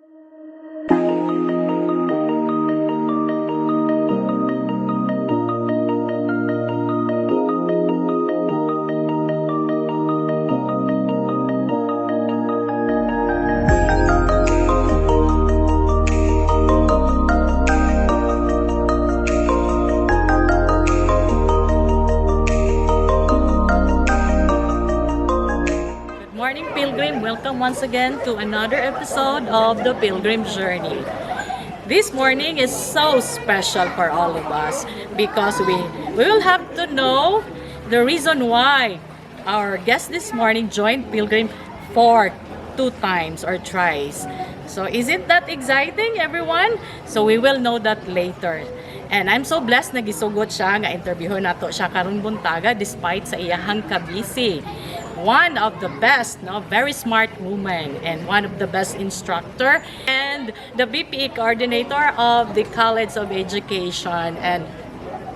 Morning Pilgrim, welcome once again to another episode of the Pilgrim Journey. This morning is so special for all of us because we will have to know the reason why our guest this morning joined Pilgrim for 2 times or thrice. So isn't that exciting, everyone? So we will know that later. And I'm so blessed na gisugot siya nga interview nato siya karong buntaga despite sa iyahang kabisi. One of the best, very smart woman and one of the best instructor and the BPE coordinator of the College of Education and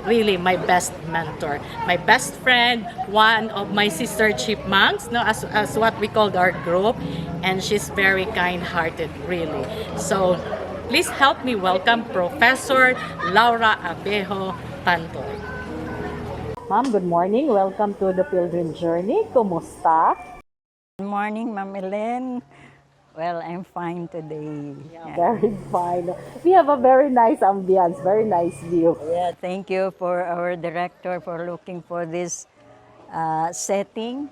really my best mentor, my best friend, one of my sister chipmunks, as what we called our group, and she's very kind-hearted, really. So please help me welcome Professor Laura Abejo Tantoy. Ma'am, good morning. Welcome to the Pilgrim Journey. Kumusta? Good morning, Ma'am Elena. Well, I'm fine today. Yeah, very fine. We have a very nice ambience, very nice view. Yeah, thank you for our director for looking for this setting.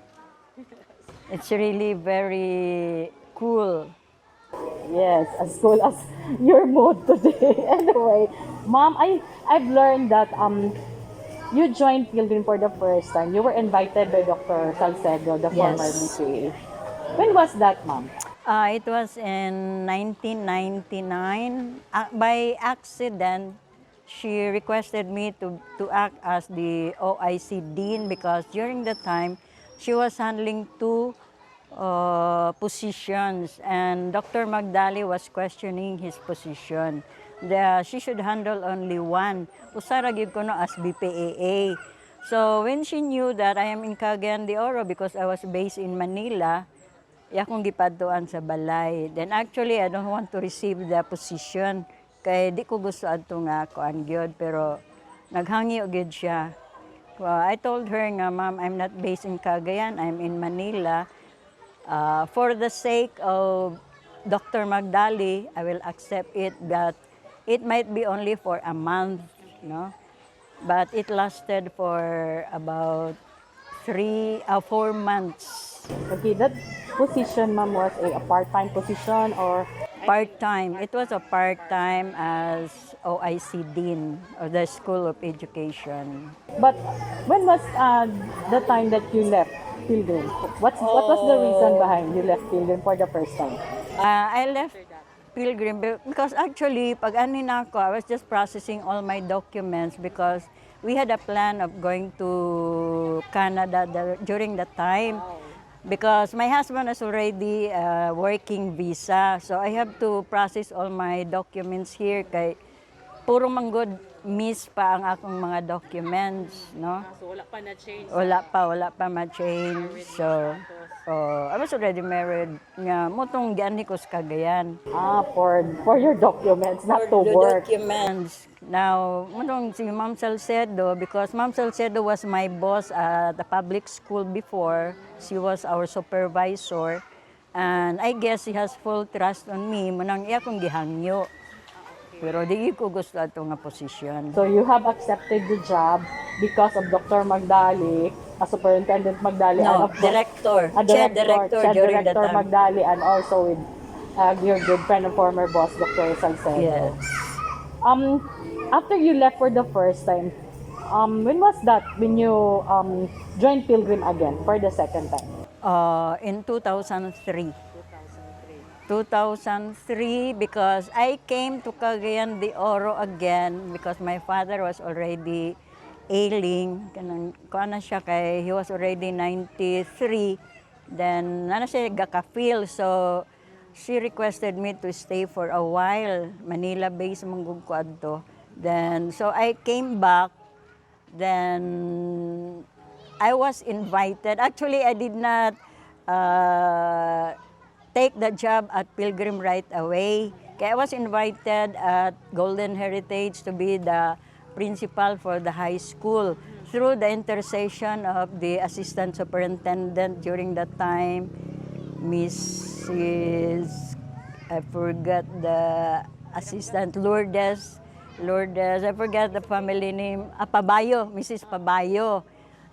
It's really very cool. Yes, as cool as your mood today. Anyway, Ma'am, I've learned that you joined Pilgrim for the first time. You were invited by Dr. Salcedo, the former Yes. BPA. When was that, Ma'am? It was in 1999. By accident, she requested me to act as the OIC Dean because during the time, she was handling 2 positions and Dr. Magdali was questioning his position. She should handle only 1. Usara gyud ko no as BPAA. So when she knew that I am in Cagayan de Oro because I was based in Manila, akong gipadtuan sa balay. Then actually I don't want to receive the position kay di ko gusto adto nga kuan gyud pero naghangyo gyud siya. I told her nga, ma'am, I'm not based in Cagayan, I'm in Manila. For the sake of Dr. Magdali, I will accept it, but it might be only for a month, but it lasted for about 4 months. Okay, that position, Ma'am, was a part-time position or? Part-time. It was a part-time as OIC Dean of the School of Education. But when was the time that you left Pilgrim? What was the reason behind you left Pilgrim for the first time? I left Pilgrim because actually, pag ani na ako, I was just processing all my documents because we had a plan of going to Canada during that time. Because my husband is already working visa, so I have to process all my documents here kay puro manggod miss pa ang akong mga documents, no? So wala pa na-change? Wala pa ma-change. So, I was already married nga motong giani ko sa Cagayan. For your documents, not to The work. documents. Now, motong si Ma'am Salcedo, because Ma'am Salcedo was my boss at the public school before. She was our supervisor. And I guess she has full trust on me. Munang iya kong gihangyo. Pero di ko gusto ato nga posisyon. So you have accepted the job because of Dr. Magdali, Superintendent Magdali, and No, of course, director. Chair Director during that Director time. Magdali, and also with your good friend and former boss, Dr. Salcedo. Yes. After you left for the first time, when was that? When you joined Pilgrim again for the second time? In 2003. 2003 because I came to Cagayan de Oro again because my father was already ailing. Kuan na siya kay he was already 93. Then nana siya gaka-feel, so she requested me to stay for a while. Manila based manggug ko adto. Then so I came back. Then I was invited. Actually, I did not take the job at Pilgrim right away. Kaya I was invited at Golden Heritage to be the principal for the high school through the intercession of the assistant superintendent during that time, Mrs. I forgot the assistant, Lourdes, I forgot the family name, Pabayo, Mrs. Pabayo.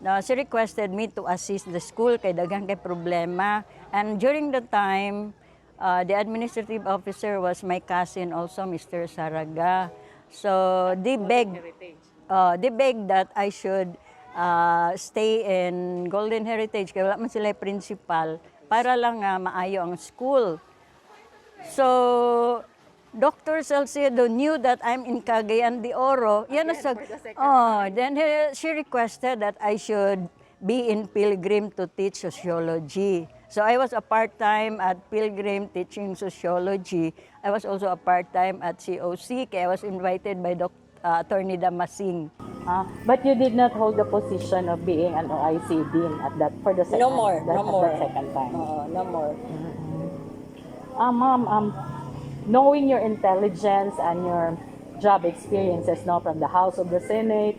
Now, she requested me to assist the school kay daghang kay problema. And during the time, the administrative officer was my cousin also, Mr. Saraga. So, they begged that I should stay in Golden Heritage kaya wala man sila principal para lang maayo ang school. So, Dr. Salcedo knew that I'm in Cagayan de Oro. Yan then she requested that I should be in Pilgrim to teach sociology. So I was a part-time at Pilgrim teaching sociology. I was also a part-time at COC. Kaya I was invited by Attorney Damasing. But you did not hold the position of being an OIC dean at that for the second. No more. That second time. No more. Ma'am, knowing your intelligence and your job experiences now from the House of the Senate,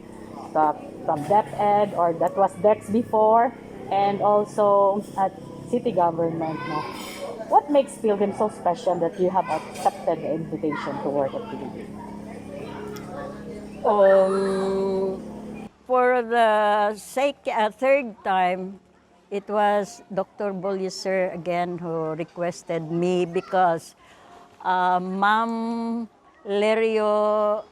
from DepEd, or that was DEX before, and also at city government, no? What makes Pilgrim so special that you have accepted the invitation to work at Pilgrim? For the third time, it was Dr. Boliser again who requested me because Ma'am Lerio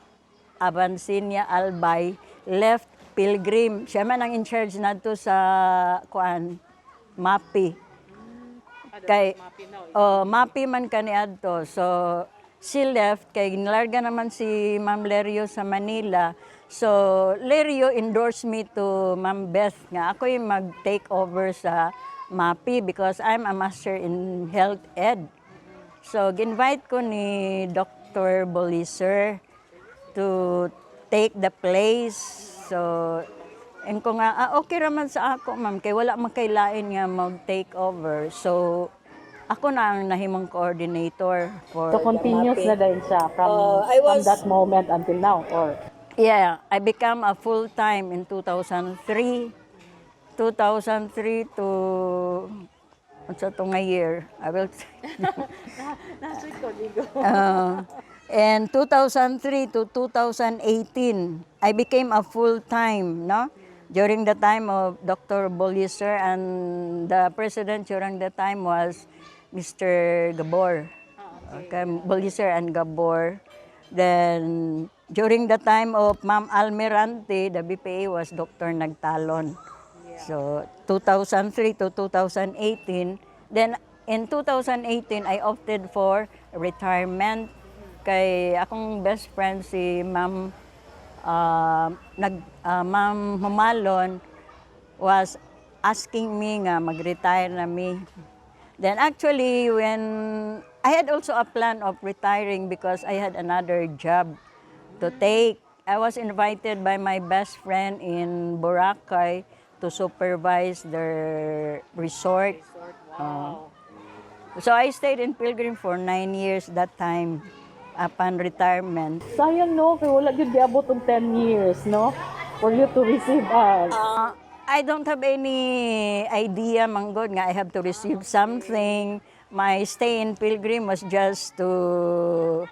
Abansinia Albay left Pilgrim. Siya man ang in charge nato sa MAPI. Kay MAPI man kaniadto. So she left kay nilarga naman si Ma'am Lerio sa Manila. So Lerio endorsed me to Ma'am Beth nga ako'y mag-take over sa MAPI because I'm a master in health ed. So, ginvite ko ni Dr. Boliser to take the place. So, ko nga, okay raman sa ako, ma'am, kay wala magkailain nga mag-take over. So, ako na ang nahimong coordinator for So, continuous na din siya from that moment until now? Or? Yeah, I became a full-time in 2003. 2003 to... Unsa to nga year? I will and 2003 to 2018, I became a full-time, no? During the time of Dr. Boliser, and the president during the time was Mr. Gabor. Okay, Boliser and Gabor. Then, during the time of Ma'am Almirante, the BPA was Dr. Nagtalon. So, 2003 to 2018. Then, in 2018, I opted for retirement. Kay akong best friend si Ma'am Ma'am Humalon was asking me nga mag-retire na me. Then actually, when I had also a plan of retiring because I had another job to take. I was invited by my best friend in Boracay to supervise their resort. So I stayed in Pilgrim for 9 years that time upon retirement. Sayang no, kaya wala yun diabot ng 10 years, no? For you to receive us. I don't have any idea, Manggod, nga I have to receive something. My stay in Pilgrim was just to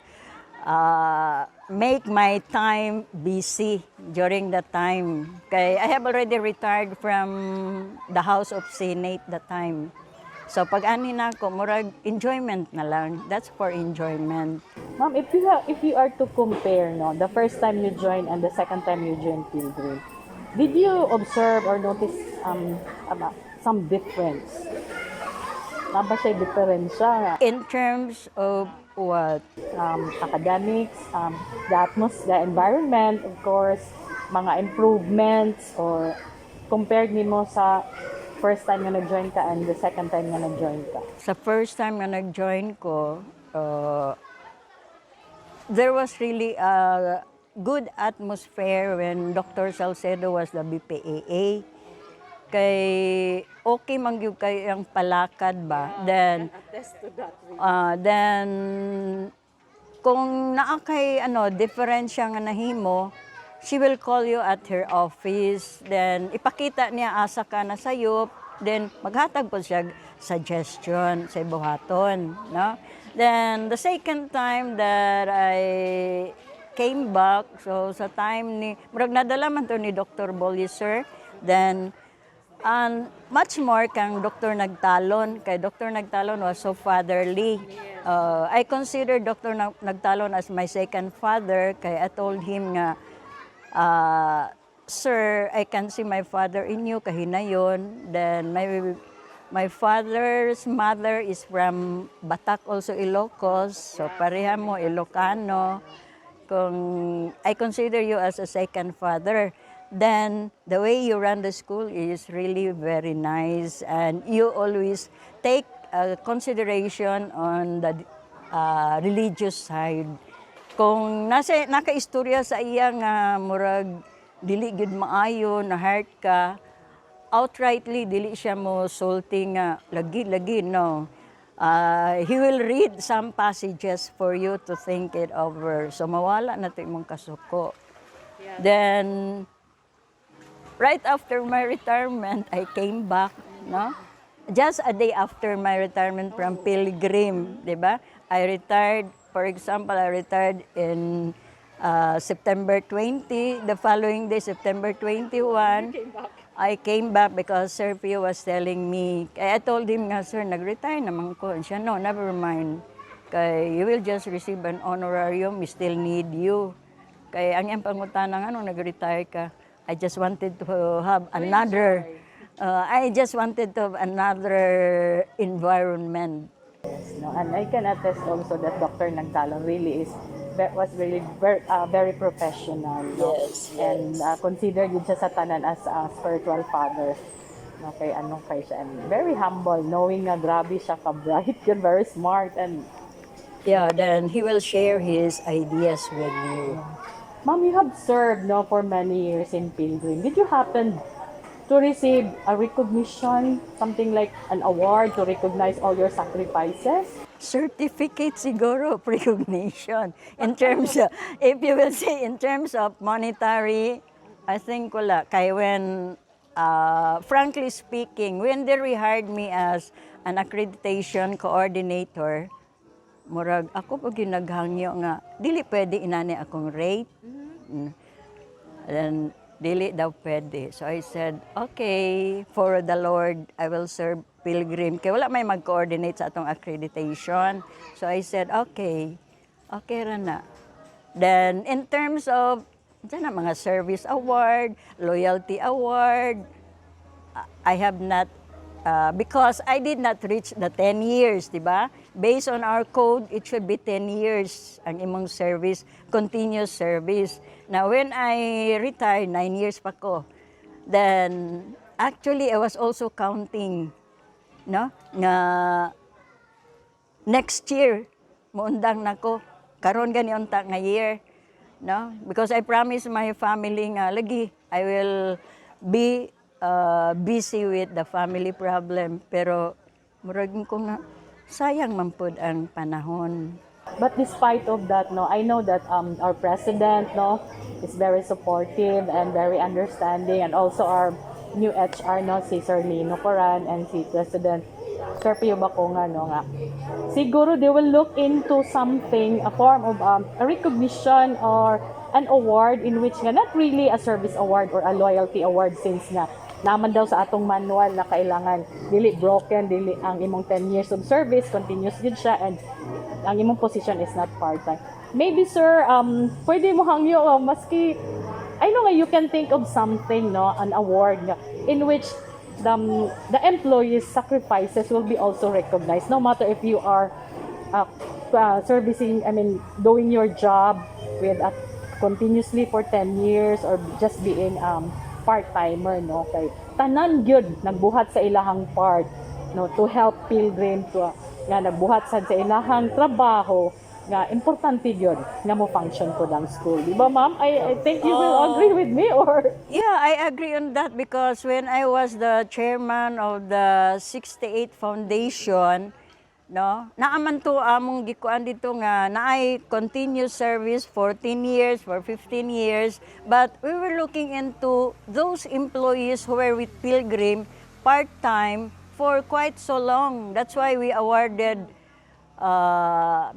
make my time busy during that time. Kaya I have already retired from the House of Senate that time. So pag ani na ako, murag enjoyment na lang. That's for enjoyment. Ma'am, if you are to compare, no, the first time you joined and the second time you joined Pilgrim, did you observe or notice some difference? Naba siya diferensya? In terms of what? Academics, the atmosphere, the environment, of course, mga improvements, or compared nimo sa first time nga nag-join ka and the second time nga nag-join ka? Sa first time nga nag-join ko, there was really a good atmosphere when Dr. Salcedo was the BPAA. kay okay man gyud kay ang palakad ba. Then Attest to that. then kung naa kay diferensya nga nahimo, she will call you at her office. Then ipakita niya asa ka na sayop. Then maghatag po siya suggestion sa buhaton, no? Then the second time that I came back, so sa time ni murag nadala man to ni Dr. Boliser, then and much more kang Dr. Nagtalon. Kay Dr. Nagtalon was so fatherly. I consider Dr. Nagtalon as my second father. Kay I told him nga, Sir, I can see my father in you, kahinayon. Then my father's mother is from Batak, also Ilocos. So pareha mo, Ilocano. Kung I consider you as a second father, then the way you run the school is really very nice, and you always take consideration on the religious side. Kung nakaistorya sa iya nga murag dili gid maayo na heart ka, outrightly dili siya mo sulti nga lagi no. He will read some passages for you to think it over. So mawala na to imong kasuko. Then right after my retirement, I came back, no? Just a day after my retirement from Pilgrim, di ba? I retired, for example, I retired in September 20. The following day, September 21, I came back because Sir Pio was telling me, I told him nga, Sir, nag-retire naman ko. And siya, no, never mind. Kay you will just receive an honorarium, we still need you. Kay ang iyang pangutana nga, nung nag-retire ka, I just wanted to have another environment. No, and I can attest also that Dr. Nagtalon really was really very professional. No? Yes, And considered yun siya sa tanan as a spiritual father. No, kay anong kay siya. And very humble, knowing nga grabe siya ka-bright, yun, very smart. And Yeah, then he will share his ideas with you. Ma'am, you have served for many years in Pilgrim. Did you happen to receive a recognition, something like an award to recognize all your sacrifices? Certificate siguro of recognition. In terms of, if you will say in terms of monetary, I think wala. Kaya when, frankly speaking, when they rehired me as an accreditation coordinator, murag ako pag ginaghangyo nga, dili pwede inani akong rate. And dili daw pwede. So I said, okay, for the Lord, I will serve Pilgrim. Kaya wala may mag-coordinate sa atong accreditation. So I said, okay ra na. Then, in terms of mga service award, loyalty award, I have not, because I did not reach the 10 years, di ba? Based on our code, it should be 10 years ang imong service, continuous service. Now, when I retired, 9 years pa ko, then actually, I was also counting, no? Nga next year, muundang nako, karon gani unta nga year, no? Because I promised my family nga lagi, I will be busy with the family problem, pero murag ko na sayang man pud ang panahon. But despite of that, I know that our president, is very supportive and very understanding, and also our new HR, si Sir Lino Coran and si President Sir Pio Baconga, nga. Siguro they will look into something, a form of a recognition or an award in which nga, not really a service award or a loyalty award, since nga naman daw sa atong manual na kailangan dili broken, dili ang imong 10 years of service, continuous gid siya, and ang imong position is not part-time. Maybe, sir, pwede mo hangyo, maski, I know nga you can think of something, an award in which the employees' sacrifices will be also recognized, no matter if you are doing your job with continuously for 10 years or just being part-timer, kay tanan gyud nagbuhat sa ilahang part, to help Pilgrim, to nga nagbuhat sa ilahang trabaho nga importante yun nga mo function po ng school. Di ba, ma'am? I think you will agree with me or... Yeah, I agree on that because when I was the chairman of the 68 Foundation, no, naaman to among gikuan dito nga naay continuous service 14 years, for 15 years, but we were looking into those employees who were with Pilgrim part-time for quite so long. That's why we awarded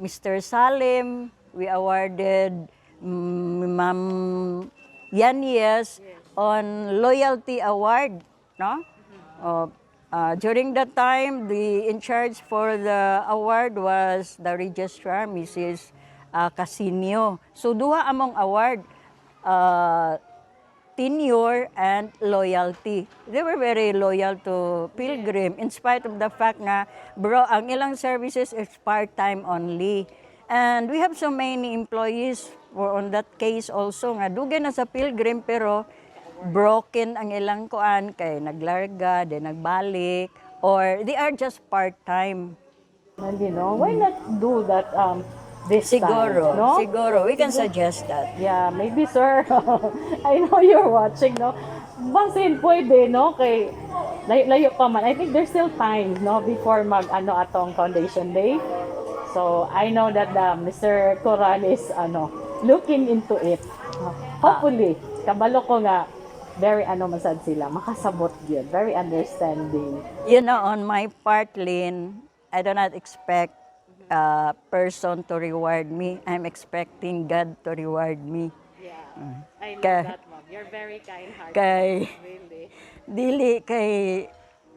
Mr. Salim, we awarded Ma'am Yanies on Loyalty Award, no? During that time, the in charge for the award was the registrar, Mrs. Casinio. So duha among award, tenure and loyalty. They were very loyal to Pilgrim in spite of the fact na ang ilang services is part-time only. And we have so many employees for on that case also nga dugay na sa Pilgrim pero broken ang ilang kuan kay naglarga, then nagbalik or they are just part-time. And why not do that this Siguro, time, no? siguro we can suggest that. Yeah, maybe sir. I know you're watching, no? Basin pwede, no? Kay layo pa man. I think there's still time, no, before atong Foundation Day. So I know that Mr. Coran is looking into it. Hopefully, kabalo ko nga very masad sila, makasabot yun, very understanding. You know, on my part, Lynn, I do not expect a person to reward me. I'm expecting God to reward me. Yeah, I know Kay- that, ma'am. You're very kind-hearted. Kay, Really. dili kay,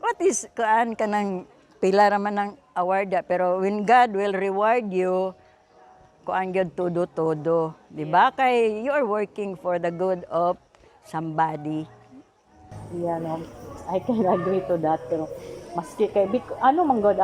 what is, kaan ka ng pila raman ng award, pero when God will reward you, kuan gyud todo-todo. Di ba? Kay you are working for the good of somebody. Yeah, no, I can agree to that. Pero maski kay, man God,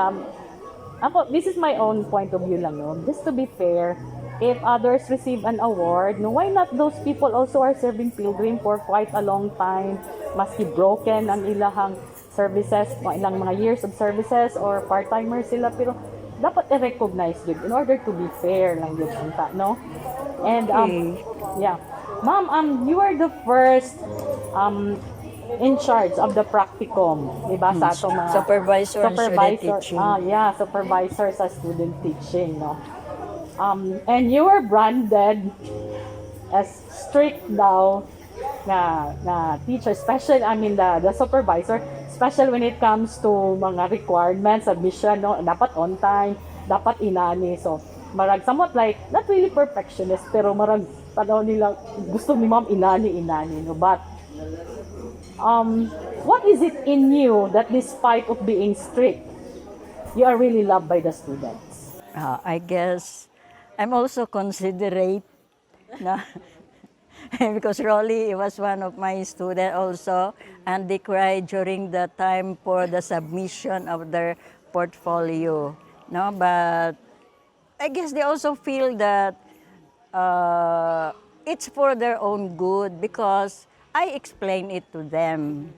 ako, this is my own point of view lang, no? Just to be fair, if others receive an award, no, why not those people also are serving Pilgrim for quite a long time, maski broken ang ilahang services, ilang mga years of services, or part-timers sila, pero dapat i-recognize yun in order to be fair lang yun, no? And, yeah. Ma'am, you are the first in charge of the practicum, di ba, sa atong mga Supervisor and student teaching. Supervisor sa student teaching, no. And you were branded as strict daw na teacher, special, the supervisor, special when it comes to mga requirements, submission, no, dapat on time, dapat inani. So, marag somewhat like, not really perfectionist, pero marag tanaw nila, gusto ni ma'am inani, no, but what is it in you that despite of being strict, you are really loved by the students? I guess I'm also considerate, no? Because Rolly was one of my students also, and they cried during the time for the submission of their portfolio, no? But I guess they also feel that it's for their own good because I explain it to them.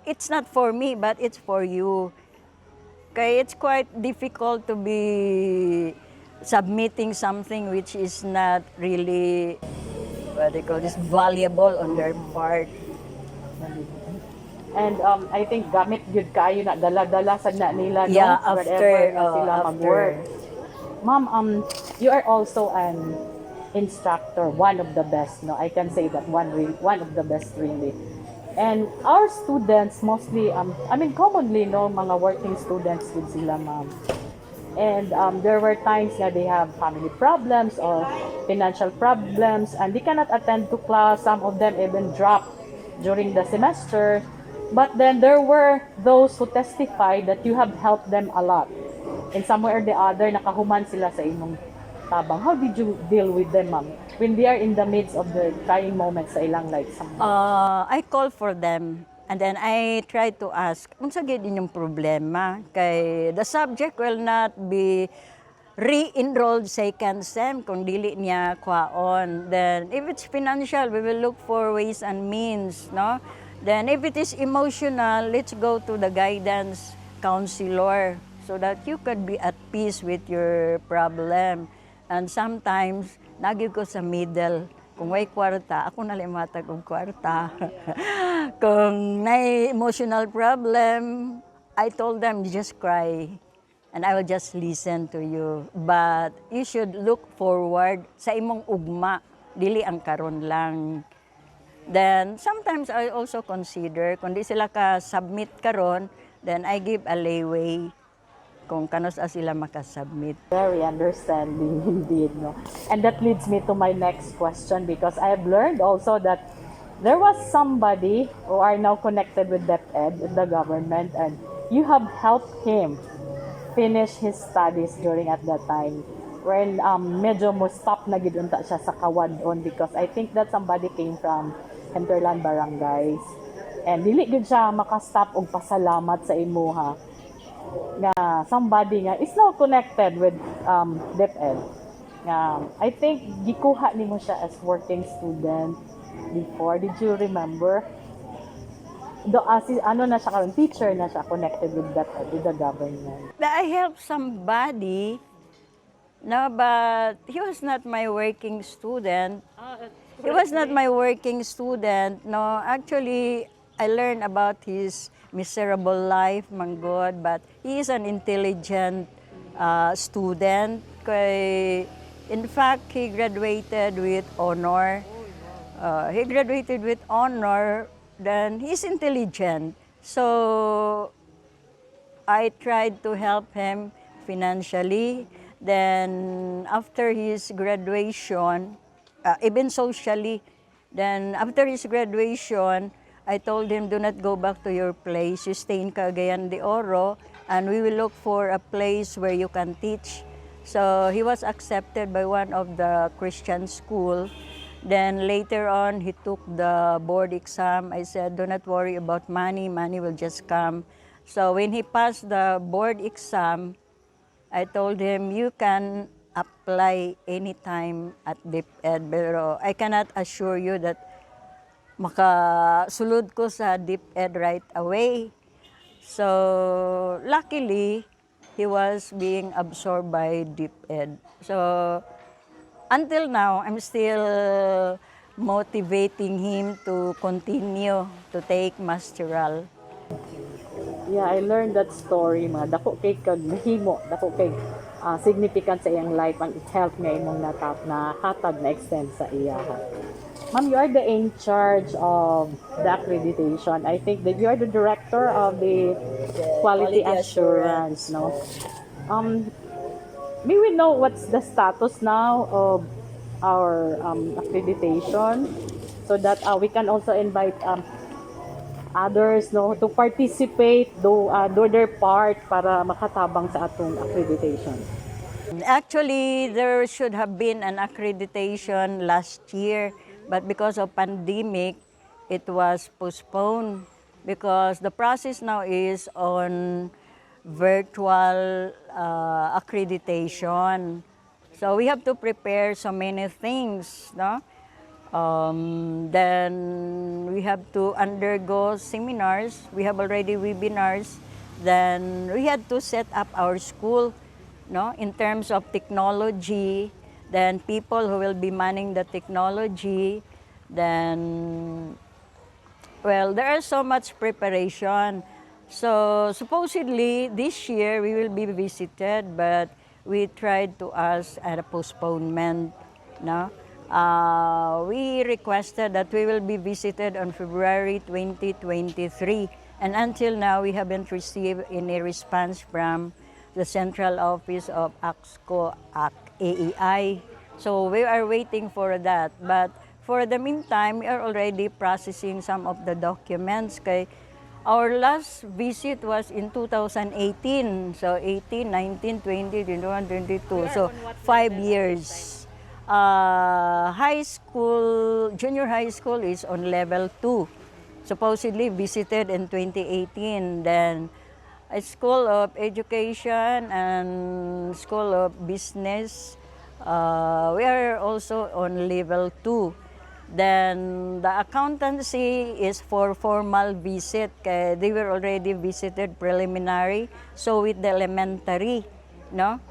It's not for me, but it's for you. Okay, it's quite difficult to be submitting something which is not really, what they call this, valuable on their part. And I think gamit yun kayo na dala-dala sa na nila, no? Yeah, Wherever na sila after. mag-work. Ma'am, you are also an instructor, one of the best, no? I can say that one of the best really. And our students mostly, commonly, no, mga working students din sila, ma'am. And there were times that they have family problems or financial problems and they cannot attend to class. Some of them even drop during the semester. But then there were those who testified that you have helped them a lot. In some way or the other, nakahuman sila sa imong tabang. How did you deal with them, ma'am, when they are in the midst of the trying moments sa ilang life? I call for them and then I try to ask, unsa gyud inyong problema? Kay the subject will not be re-enrolled second sem kung dili niya kwaon. Then if it's financial, we will look for ways and means, no? Then if it is emotional, let's go to the guidance counselor. so that you could be at peace with your problem. And sometimes, nagig ko sa middle. Kung may kwarta, ako na limatag og kwarta. Kung may emotional problem, I told them, just cry. And I will just listen to you. But you should look forward sa imong ugma, dili ang karon lang. Then, sometimes I also consider, kung di sila ka-submit karon, then I give a leeway kung kanos sila makasubmit. Very understanding indeed, no? And that leads me to my next question, because I have learned also that there was somebody who are now connected with DepEd in the government, and you have helped him finish his studies during at that time when medyo mo stop na gid unta siya sa Kawadon, because I think that somebody came from Hinterland Barangays, and dili gid siya makastop og pasalamat sa imuha nga somebody nga is now connected with DepEd. I think gikuha nimo siya as working student before. Did you remember? Ano na siya karon, teacher na siya, connected with DepEd, with the government. I helped somebody, no, but he was not my working student. He was not my working student. No, actually, I learned about his miserable life, manggod, but he is an intelligent student. In fact, he graduated with honor. Then he's intelligent. So I tried to help him financially. Then after his graduation, even socially, then after his graduation, I told him, do not go back to your place. You stay in Cagayan de Oro, and we will look for a place where you can teach. So he was accepted by one of the Christian school. Then later on, he took the board exam. I said, do not worry about money. Money will just come. So when he passed the board exam, I told him, you can apply anytime at DepEd, pero I cannot assure you that makasulod ko sa DepEd right away. So luckily, he was being absorbed by DepEd. So until now, I'm still motivating him to continue to take masteral. Yeah, I learned that story, mga dako kay kag nahimo, dako kay significant sa iyang life, and it helped nga imong na hatag na extend sa iya. Ma'am, you are the in charge of the accreditation. I think that you are the director of the quality assurance, no? May we know what's the status now of our accreditation, so that we can also invite others, no, to participate, do their part para makatabang sa atong accreditation. Actually, there should have been an accreditation last year, but because of pandemic, it was postponed because the process now is on virtual accreditation. So we have to prepare so many things, no? Then we have to undergo seminars. We have already webinars. Then we had to set up our school, no, in terms of technology. Then people who will be manning the technology. Then, well, there is so much preparation. So supposedly this year we will be visited, but we tried to ask at a postponement, no? We requested that we will be visited on February 2023, and until now we haven't received any response from the central office of AEI. So we are waiting for that. But for the meantime, we are already processing some of the documents. Kay our last visit was in 2018. So 18, 19, 20, 21, 22. So 5 years. High school, junior high school is on level 2. Supposedly visited in 2018. Then a School of Education and School of Business, we are also on level 2. Then the accountancy is for formal visit. Kaya they were already visited preliminary. So with the elementary, no?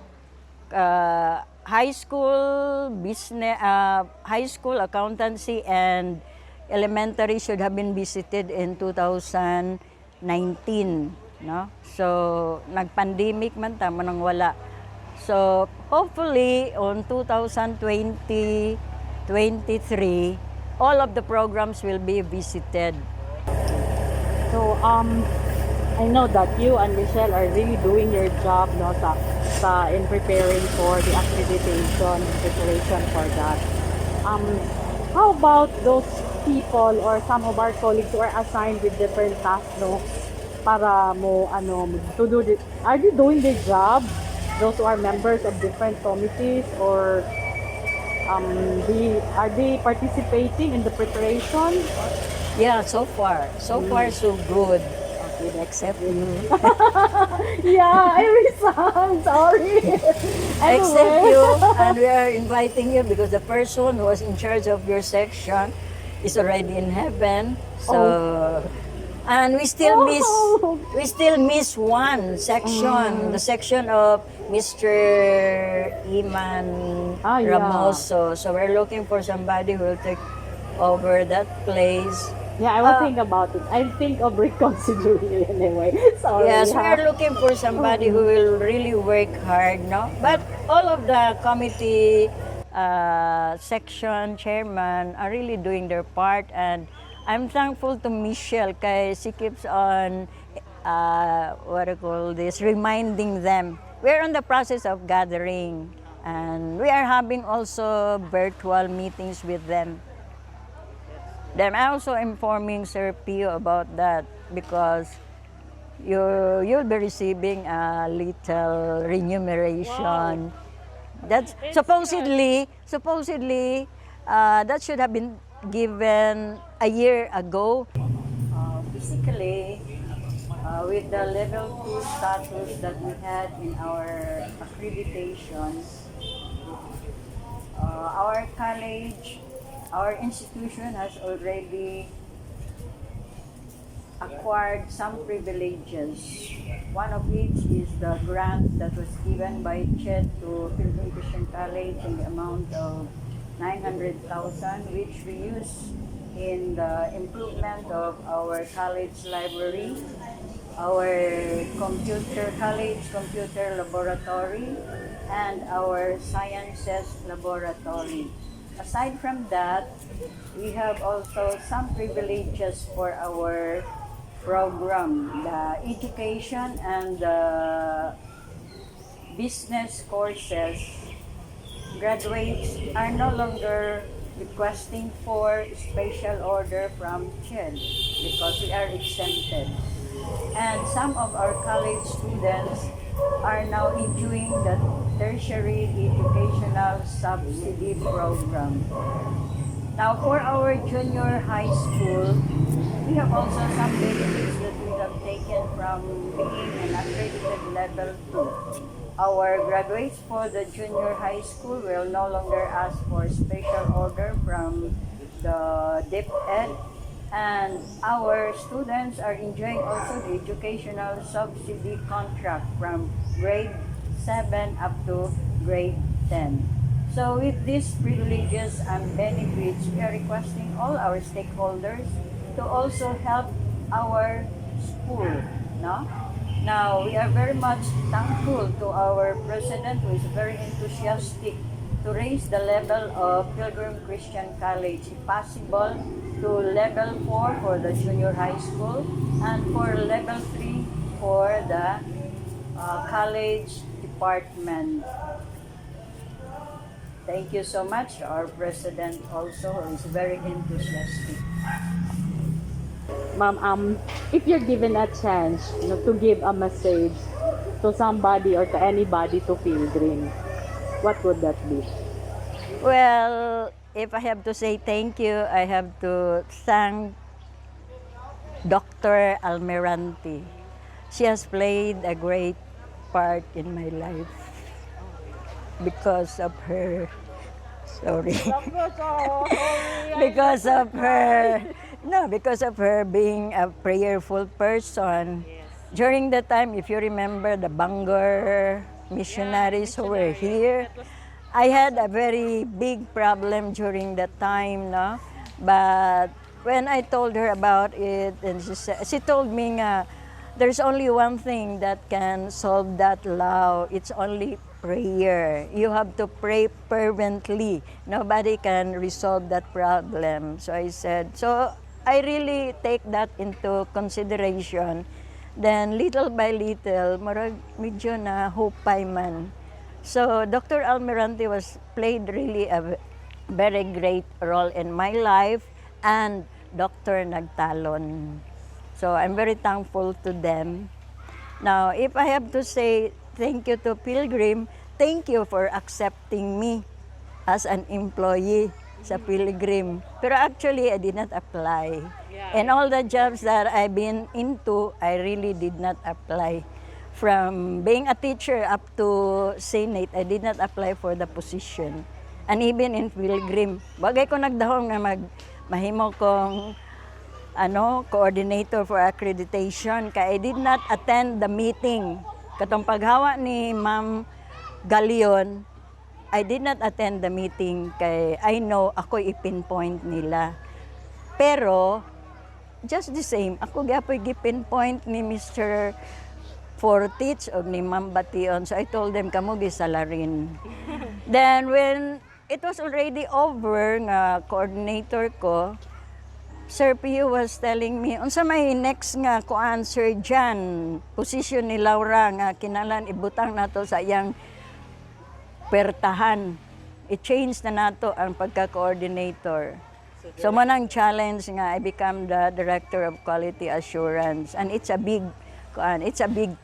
High school business, high school accountancy and elementary should have been visited in 2019, no? So nag-pandemic man tama nang wala. So hopefully on 2020, 23, all of the programs will be visited. So, I know that you and Michelle are really doing your job, no, in preparing for the accreditation, in preparation for that. How about those people or some of our colleagues who are assigned with different tasks, no, para mo, to do the, are they doing their job? Those who are members of different committees, or are they participating in the preparation? Yeah, so far so good. Okay, except you. Yeah, I resign. Sorry. Except Anyway. you, and we are inviting you because the person who was in charge of your section is already in heaven. So, and we still miss one section, the section of Mr. Iman Yeah. Ramoso. So we're looking for somebody who will take over that place. Yeah, I will think about it. I think of reconsidering it anyway. Sorry. Yes, we ha. are looking for somebody who will really work hard, no? But all of the committee section chairman are really doing their part, and I'm thankful to Michelle because she keeps on reminding them. We're in the process of gathering, and we are having also virtual meetings with them. Then I'm also informing Sir Pio about that because you'll be receiving a little remuneration. That's supposedly that should have been given a year ago. Basically, with the level 2 status that we had in our accreditations, our college, our institution has already acquired some privileges. One of which is the grant that was given by CHED to Pilgrim Christian College in the amount of 900,000, which we use in the improvement of our college library, our college computer laboratory, and our sciences laboratory. Aside from that, we have also some privileges for our program, the education and the business courses. Graduates are no longer requesting for special order from CHED because we are exempted. And some of our college students are now enjoying the tertiary educational subsidy program. Now, for our junior high school, we have also some benefits that we have taken from being an accredited level 2. Our graduates for the junior high school will no longer ask for special order from the DepEd, and our students are enjoying also the educational subsidy contract from grade 7 up to grade 10. So with these privileges and benefits, we are requesting all our stakeholders to also help our school, no? Now, we are very much thankful to our president who is very enthusiastic to raise the level of Pilgrim Christian College, if possible, to level 4 for the junior high school and for level 3 for the college department. Thank you so much to our president also, who is very enthusiastic. Ma'am, if you're given a chance, to give a message to somebody or to anybody to Pilgrim, what would that be? Well, if I have to say thank you, I have to thank Dr. Almirante. She has played a great part in my life because of her Sorry. Because of her, no, because of her being a prayerful person. During the time, if you remember the Bangor missionaries who were here, I had a very big problem during that time, no? But when I told her about it, and she told me nga, there's only one thing that can solve that law. It's only prayer. You have to pray fervently. Nobody can resolve that problem. So I said, so I really take that into consideration. Then little by little, marag medyo na hupay man. So Dr. Almirante was played really a very great role in my life, and Dr. Nagtalon. So I'm very thankful to them. Now, if I have to say thank you to Pilgrim, thank you for accepting me as an employee sa Pilgrim. Pero actually, I did not apply. And all the jobs that I've been into, I really did not apply. From being a teacher up to Senate, I did not apply for the position. And even in Pilgrim, bagay ko nagdahong na mahimo kong coordinator for accreditation, kaya I did not attend the meeting. Katong paghawa ni Ma'am Galion, I did not attend the meeting kay I know ako ipinpoint nila. Pero, just the same, ako gapoy gipinpoint ni Mr. Fortich o ni Ma'am Bation. So I told them, kamo gisalarin. Then when it was already over nga coordinator ko, Sir Pio was telling me, unsa may next nga ko answer dyan, position ni Laura nga kinalan ibutang nato sa iyang pertahan. I-change na nato ang pagka-coordinator. So manang challenge nga I become the Director of Quality Assurance, and it's a big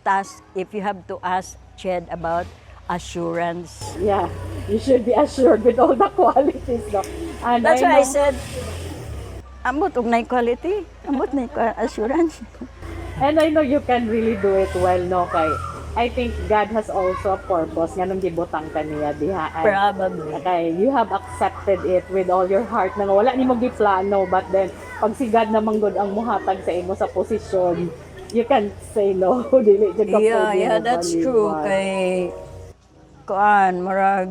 task if you have to ask Ched about assurance. Yeah, you should be assured with all the qualities, no? And That's why I know, said, amot og nay quality, amot nay assurance. and I know you can really do it well, no? Kay I think God has also a purpose nga nung gibutang ka niya diha. Probably. Okay, you have accepted it with all your heart na wala ni mo giplano, but then pag si God naman good ang muhatag sa imo sa posisyon, you can't say no. Dili jud ka Yeah, pwede that's mabaliwan. true. Kay marag,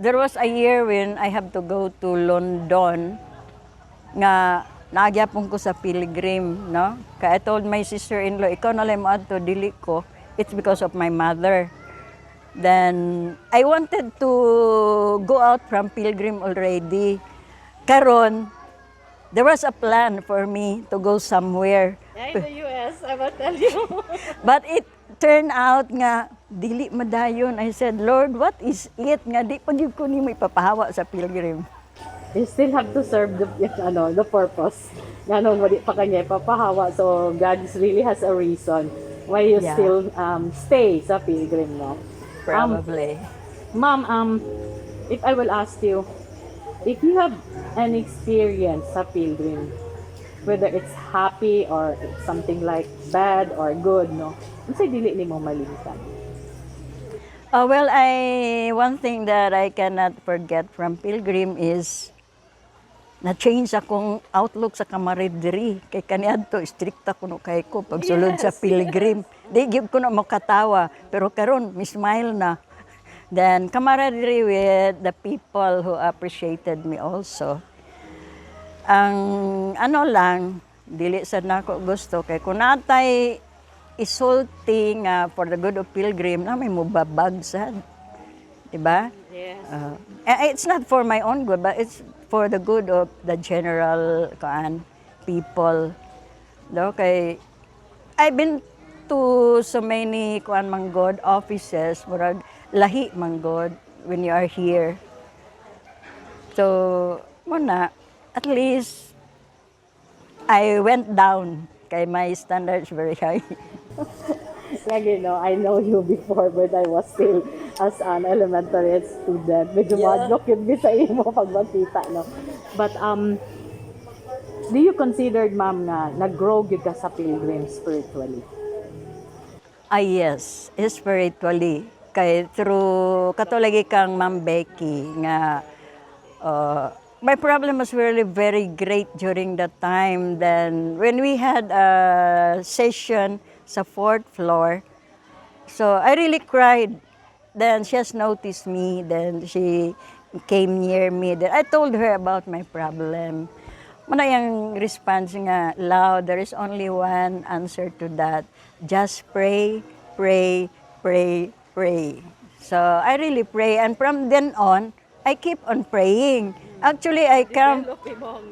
there was a year when I have to go to London nga nagyapon ko sa Pilgrim, no? Kaya I told my sister-in-law, ikaw na lang mo adto, dili ko. It's because of my mother. Then I wanted to go out from Pilgrim already. Karon, there was a plan for me to go somewhere. Yeah, in the US, I will tell you. But it turned out nga, dili madayon. I said, Lord, what is it? Nga di pa gyud ko nimo ipapahawa sa Pilgrim. You still have to serve the purpose. Ganun mo di pa kanya ipapahawa. So God really has a reason why you Yeah. still stay sa Pilgrim, no? Probably. Ma'am, if I will ask you, if you have an experience sa Pilgrim, whether it's happy or it's something like bad or good, no? Unsay dili nimo malimtan? Well, one thing that I cannot forget from Pilgrim is na-change akong outlook sa kamaridri. Kay kaniadto, strikta ko no kay ko pagsulod sa Pilgrim. Di give ko na makatawa, pero karon mismile na. Then, camaraderie with the people who appreciated me also. Ang lang, dili sad nako gusto kay kung natay isulti nga for the good of Pilgrim na may mubabag sad. Diba? Yes. It's not for my own good, but it's for the good of the general people. No, kay I've been to so many manggod offices, murag lahi manggod when you are here. So, muna, at least I went down kay my standards very high. Lagi, no, I know you before but I was still as an elementary student. Medyo madlock yun sa imo pag magkita, no? But, do you consider, ma'am, na nag-grow yun ka sa Pilgrim spiritually? Yes, spiritually. Kay through katulagi kang Ma'am Becky nga My problem was really very great during that time. Then when we had a session sa fourth floor, so I really cried. Then she has noticed me. Then she came near me. Then I told her about my problem. Muna yung response nga, loud, there is only one answer to that. Just pray, pray, pray, pray. So I really pray. And from then on, I keep on praying. Actually, I come,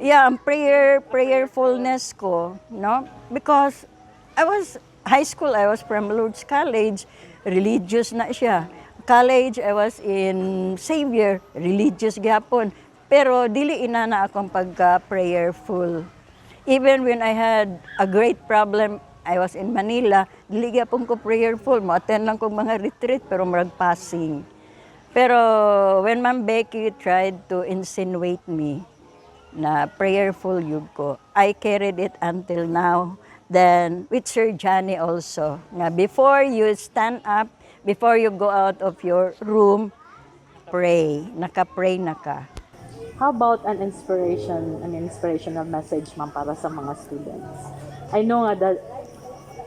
yeah, ang prayerfulness ko, no? Because I was, high school, I was from Lourdes College, religious na siya. College, I was in Xavier, religious gyapon. Pero dili ina na akong pagka-prayerful. Even when I had a great problem, I was in Manila, dili gyapon ko prayerful. Mo-attend lang ko mga retreat, pero marag passing. Pero when Ma'am Becky tried to insinuate me na prayerful yun ko, I carried it until now. Then with Sir Johnny also, nga before you stand up, before you go out of your room, pray. Naka-pray na ka. How about an inspirational message, ma'am, para sa mga students? I know nga that,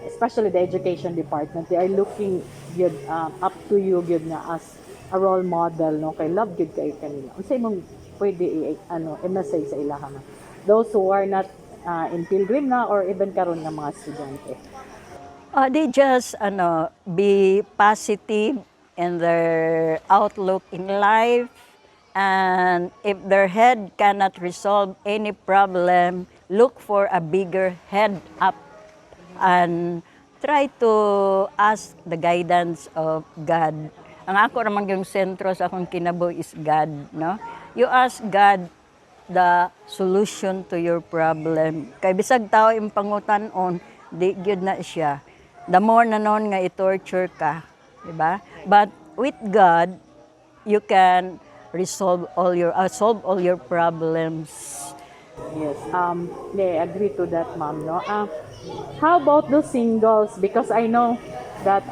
especially the education department, they are looking good, up to you good nga as a role model, no? Kay love good kayo kanila. Ang sa'yo mong pwede i-message sa ilaha na. Those who are not in Pilgrim na or even karon nga mga estudyante. They just be positive in their outlook in life. And if their head cannot resolve any problem, look for a bigger head up and try to ask the guidance of God. Ang ako naman yung sentro sa akong kinabuhi is God, no? You ask God the solution to your problem. Kay bisag tao yung pangutan-on, di gyud na siya. The more na noon nga i-torture ka, di ba? But with God, you can solve all your problems. Yes, I agree to that, ma'am, no? How about the singles? Because I know that,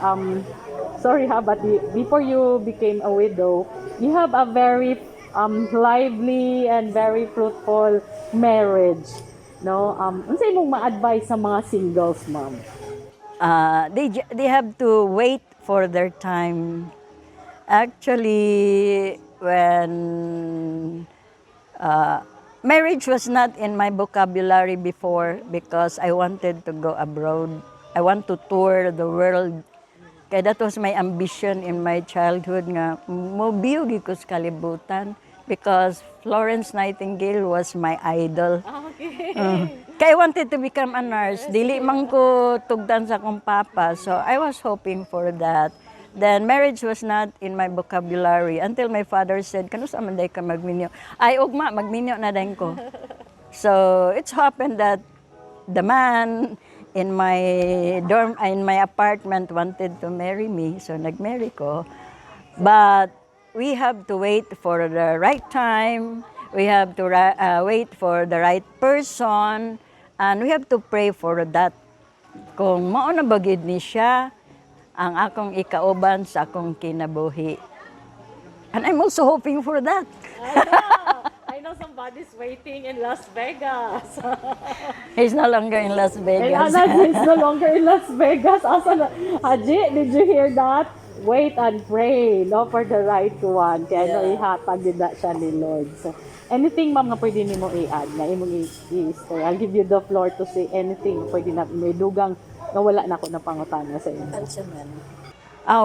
sorry ha, but before you became a widow, you have a very lively and very fruitful marriage, no? Unsay imong ma-advise sa mga singles, ma'am? They have to wait for their time. Actually, when marriage was not in my vocabulary before because I wanted to go abroad. I want to tour the world. Kaya that was my ambition in my childhood nga mobiyo ko sa kalibutan because Florence Nightingale was my idol. Okay. Kaya I wanted to become a nurse. Dili man ko tugdan sa akong papa. So I was hoping for that. Then marriage was not in my vocabulary until my father said, "Kano sa man day ka magminyo?" Ay, ugma, magminyo na din ko. So it's happened that the man in my in my apartment wanted to marry me, so nagmarry ko. But we have to wait for the right time. We have to wait for the right person, and we have to pray for that. Kung mao na bagid ni siya, ang akong ikauban sa akong kinabuhi. And I'm also hoping for that. I know somebody's waiting in Las Vegas. He's no longer in Las Vegas. He's no longer in Las Vegas. Haji, did you hear that? Wait and pray, no, for the right one. Kaya no, ihatag din na siya ni Lord. So, anything, ma'am, nga pwede nimo i-add, na imong i-story. I'll give you the floor to say anything. Pwede na, may dugang na wala na ako na pangutana sa inyo.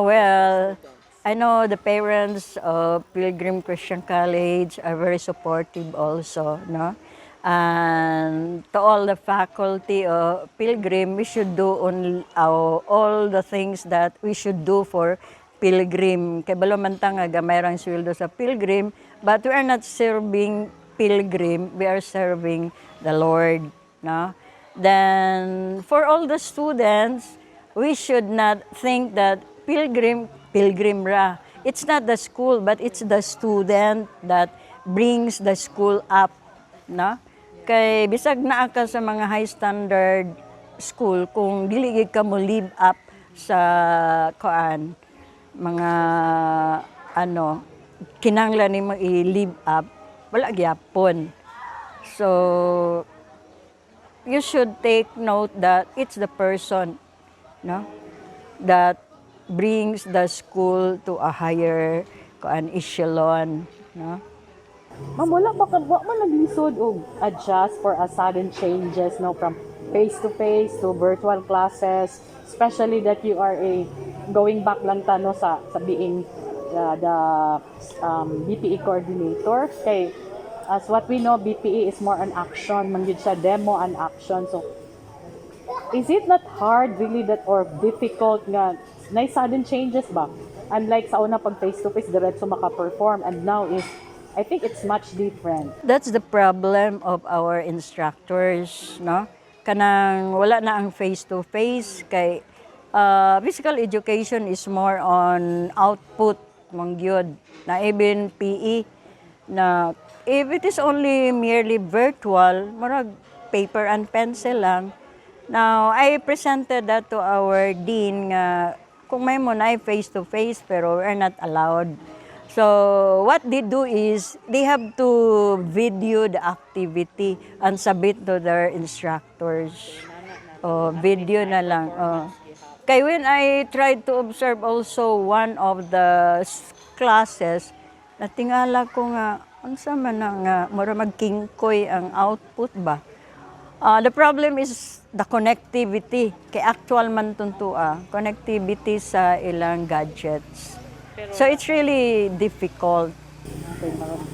Well, I know the parents of Pilgrim Christian College are very supportive also, no? And to all the faculty of Pilgrim, we should do all the things that we should do for Pilgrim. Kay balomantang nga mayroong sweldo sa Pilgrim, but we are not serving Pilgrim, we are serving the Lord, no? Then for all the students, we should not think that Pilgrim ra. It's not the school, but it's the student that brings the school up, no? Kay bisag naa ka sa mga high standard school kung dili gid ka mo live up sa mga kinanglan nimo i-live up, wala gyapon. So you should take note that it's the person, no, that brings the school to a higher echelon, no. Ma'am, wala ba mo naglisod o adjust for a sudden changes, no, from face to virtual classes, especially that you are a going back lang tano sa being the BPE coordinator. Kay as what we know, BPE is more an action, man gyud siya demo and action. So is it not hard really that or difficult nga na sudden changes ba? Unlike sa una pag face to face diretso maka-perform, and now is I think it's much different. That's the problem of our instructors, no? Kanang wala na ang face-to-face kay physical education is more on output mong gyud na even PE na if it is only merely virtual, marag paper and pencil lang. Now, I presented that to our dean nga kung may mo na face-to-face pero we're not allowed. So, what they do is, they have to video the activity and submit to their instructors. Oh, video na lang. Oh. Kaya when I tried to observe also one of the classes, natingala ko nga, unsa man na nga, mura magkingkoy ang output ba? The problem is the connectivity. Kay actual man tuntua, connectivity sa ilang gadgets. So it's really difficult. Okay, ma'am.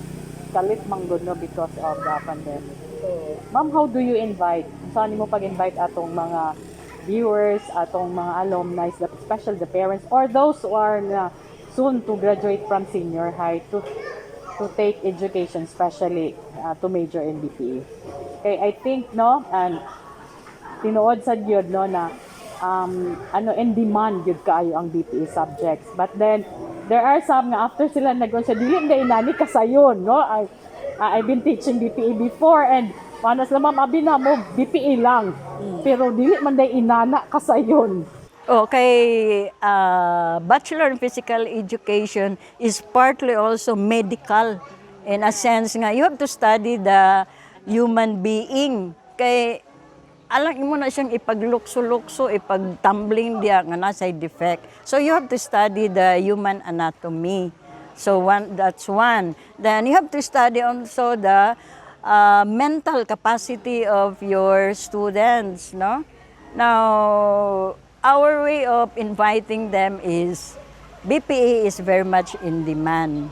Kalit manggod no because of the pandemic. So, ma'am, how do you invite? Saan mo pag-invite atong mga viewers, atong mga alumni, especially the parents or those who are na soon to graduate from senior high to take education, especially to major in BPE? Okay, I think no, and tinuod sa gyud no na in demand gyud kaayo ang BPE subjects. But then there are some nga after sila nag-graduate, dili na inani kasayon, no? I've been teaching BPE before and panas na ma'am, abi na mo BPE lang. Pero dili man day inana kasayon. Okay, Bachelor in Physical Education is partly also medical in a sense nga you have to study the human being. Kay alam mo na siyang ipaglukso-lukso, ipagtumbling diya nga na side effect. So you have to study the human anatomy. So that's one. Then you have to study also the mental capacity of your students, no? Now, our way of inviting them is BPE is very much in demand.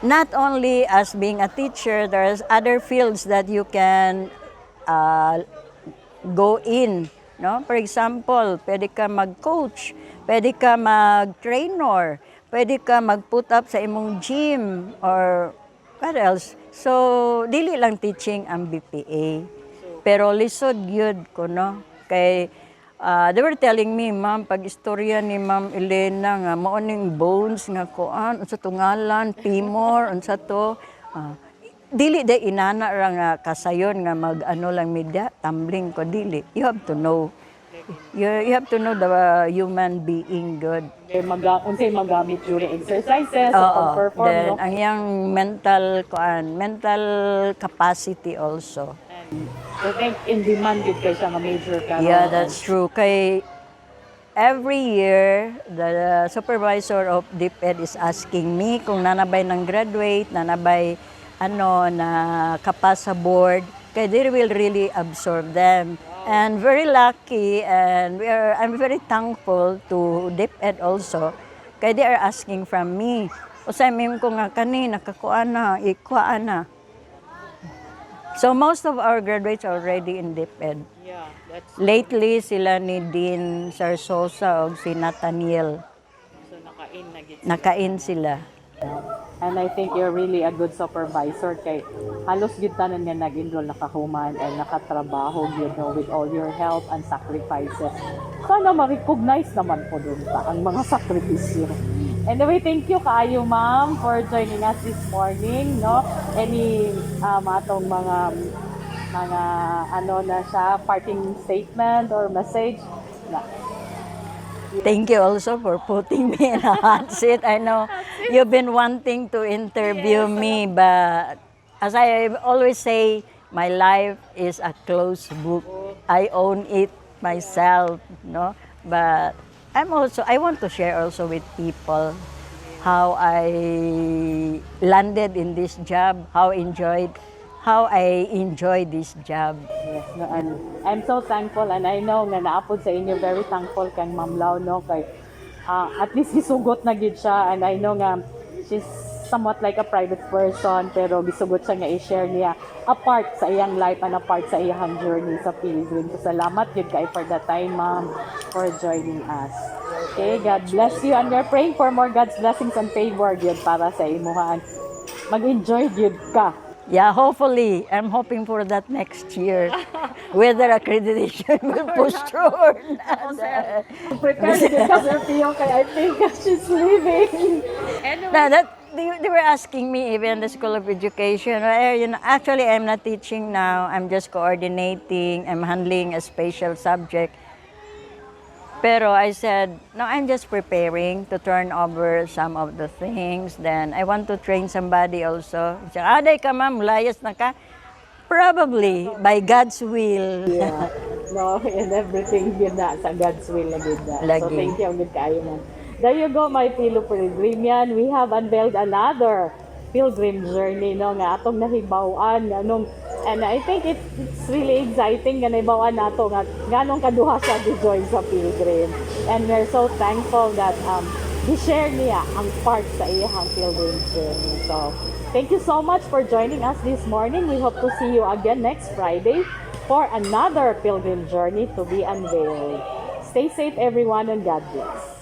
Not only as being a teacher, there's other fields that you can go in, no? For example, pwede ka mag-coach, pwede ka mag-trainer, pwede ka mag-put up sa imong gym or what else. So, dili lang teaching ang BPA. Pero lisod gyud ko, no? Kay they were telling me, ma'am, pag istorya ni Ma'am Elena nga mao ning bones nga kuan, unsa tungalan, femur, unsa to. Dili de inana ra nga kasayon nga mag-ano lang media, tumbling ko dili. You have to know. You have to know the human being good. Unsay magamit during exercises or perform, then, no? ang yang mental capacity also. I think in demand yun kay siya nga major ka. Yeah, that's true. Kay every year, the supervisor of DepEd is asking me kung nanabay ng graduate, nanabay na kapas sa board, kaya they will really absorb them. And very lucky, and I'm very thankful to DepEd also, kaya they are asking from me. O sa ko nga kanina, kakuan na, ikuan na. So most of our graduates are already in DepEd. Yeah, that's Lately, sila ni Dean Sarsosa o si Nathaniel. so Nakain sila. And I think you're really a good supervisor kay halos gyud tanan nga nag-enroll nakahuman and nakatrabaho gyud no, with all your help and sacrifices. Sana ma-recognize naman po dun ang mga sakripisyo. Anyway, thank you kaayo ma'am for joining us this morning, no? Any atong mga na siya parting statement or message na. Thank you also for putting me in a hot seat. I know you've been wanting to interview me, but as I always say, my life is a closed book. I own it myself, no? But I want to share also with people how I landed in this job, how I enjoy this job. Yes, no, and I'm so thankful, and I know nga naapod sa inyo, very thankful kang Ma'am Lau, no, kay at least gisugot na gid siya, and I know nga she's somewhat like a private person, pero gisugot siya nga i-share niya a part sa iyang life and a part sa iyang journey sa Pilgrim. So, salamat gid kay for the time, Ma'am, for joining us. Okay, God bless you, and we're praying for more God's blessings and favor gid para sa imuhan. Mag-enjoy gid ka. Yeah, hopefully. I'm hoping for that next year. Whether accreditation will push through or not. Prepare to discuss her PO kay I think she's leaving. Anyway, Now that they were asking me even the School of Education. Actually, I'm not teaching now. I'm just coordinating. I'm handling a special subject. Pero I said, no, I'm just preparing to turn over some of the things. Then I want to train somebody also. Sabi, aday ka ma'am, layas na ka. Probably, by God's will. Yeah. No, and everything yun na sa God's will na good na. So Lagi. thank you, good kayo man. There you go, my fellow pilgrimian. We have unveiled another pilgrim journey, no, nga atong nahibawan, and I think it's really exciting nga nahibawan nato nga nganong kaduha siya gi-join sa pilgrim. And we're so thankful that i-share niya ang part sa iyang pilgrim journey. So, thank you so much for joining us this morning. We hope to see you again next Friday for another pilgrim journey to be unveiled. Stay safe, everyone, and God bless.